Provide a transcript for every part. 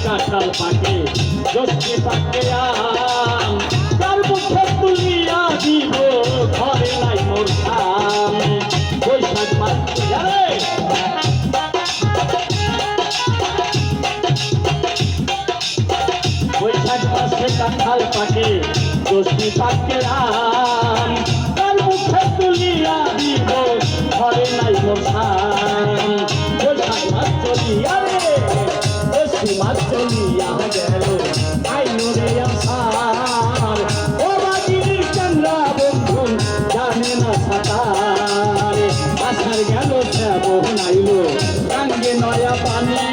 কাঁঠাল পাকে জস্তি পাকে আম তার মুখে তুলিয়া দিব ঘরে নাই মোর খাম বৈশাখ মাস জানে বৈশাখ মাসে কাঁঠাল পাকে জস্তি পাকে আম তার মুখে তুলিয়া দিব ঘরে নাই মোর খাম বৈশাখ মাস চলিয়া রে মাছ চলিয়া গেল আইলো রে আসার ও বাজির চন্দ্রা বন্ধু জানে না সাঁতার আসার গেল শ্যাবন আইলো সঙ্গে নয়া পানি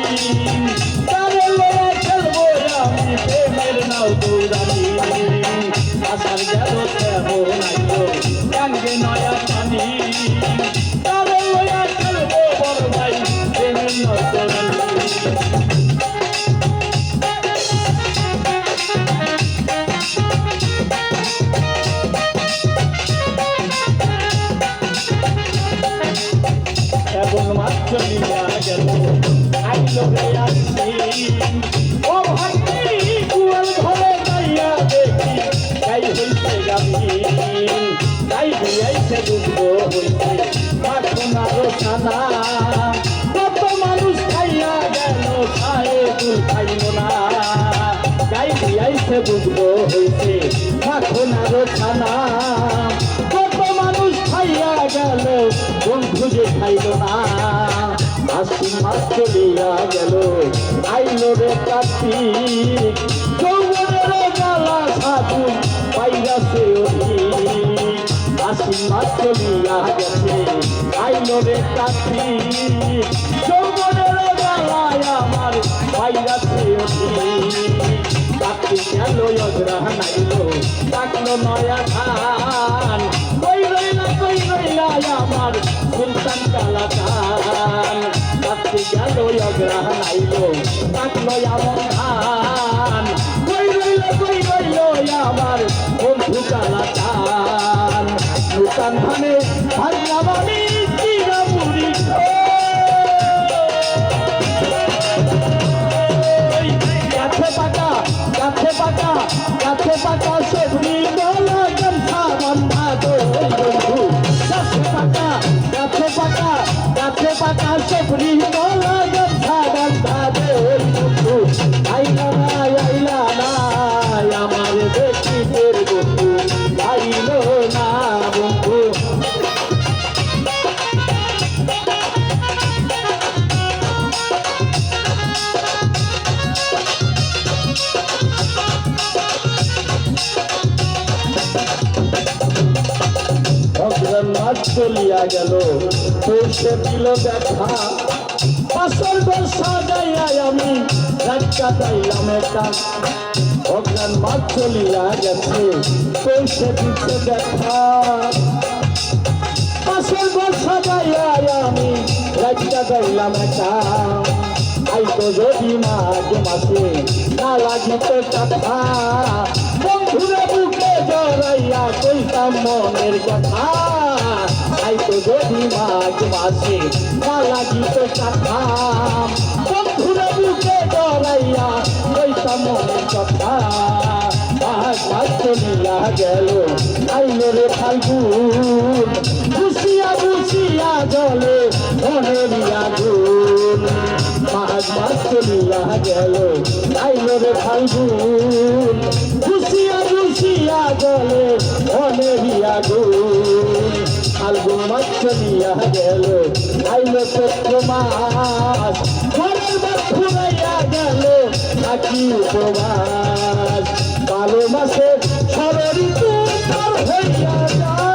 তারে লড়াই খেলবো আমি প্রেমের নাও দৌড়ানি আসার গেল শ্যাবন আইলো সঙ্গে নয়া পানি তারে লড়াই খেলবো বড় ভাই প্রেমের নাও দৌড়ানি চলিয়া গেল আইলো রে আসি ও ভাই কুয়াল ঘরে যাইয়া দেখি গাই হইছে গাভীন গাই হইয়াছে দুধ হইছে এখন আরো খানা কত মানুষ খাইয়া গেল খায়ে দুল খাইল না গাই হইয়াছে দুধ হইছে এখন আরো খানা কত মানুষ খাইয়া গেল বন্ধু যে খাইল না আশ্বিন মাস চলিয়া গেল আইলো রে কার্তিক যৌবনের জ্বালা সাধু পাইরাছে অধিক আশ্বিন মাস চলিয়া গেছে আইলো রে কার্তিক যৌবনের জ্বালায় আমার পাইরাছে অধিক কার্তিক গেল অগ্রহণ আইলো ডাকলো নয়া ধান কই রইলা আমার সুলতান কালাকান কার্তিক গেল অগ্রহণ আইলো ডাকলো এমন ধান কই রইল আমার বন্ধু কালাকান নূতন ধানে ভাগ্যবাণী চিরামুড়ি গাছে পাকা গাছে পাকা গাছে পাকা সবরি গলা গামছা বান্ধা বন্ধু গাছে পাকা গাছে পাকা সবরি গলা গামছা বান্ধা বন্ধু আইলা না আমার দেখিতের বন্ধু আইলো না বন্ধু মাস চলিয়া গেল পৌঁছে দিল দেখা পাশর বর্ষা যাইয়া আমি রাজা যাইলাম একা অজ্ঞান মাস চলিয়া গেছে পৌঁছে দিতে দেখা পাশর বর্ষা যাইয়া আমি রাজা যাইলাম একা আইতো যদি মাঘ মাসে না লাগিত কথা বন্ধুরা বুকে জড়াইয়া কইতাম মনের কথা আইতো যদি মাঘ মাসে না লাগিত কথা বন্ধুরা বুকে জড়াইয়া কইতাম মনের কথা মাঘ মাস চলিয়া গেল আইলো রে ফাল্গুন বুঝিয়া বুঝিয়া জলে মনের আগুন মাঘ মাস চলিয়া গেল আইলো রে ফাল্গুন বুঝিয়া বুঝিয়া জলে মনের আগুন ফাল্গুন মাস চলিয়া গেল আইলো চৈত্র মাস ঘরের বাদ ফুরাইয়া গেল নাকি উপবাস কালো মাসে ষড় ঋতু পার হইয়া যায়।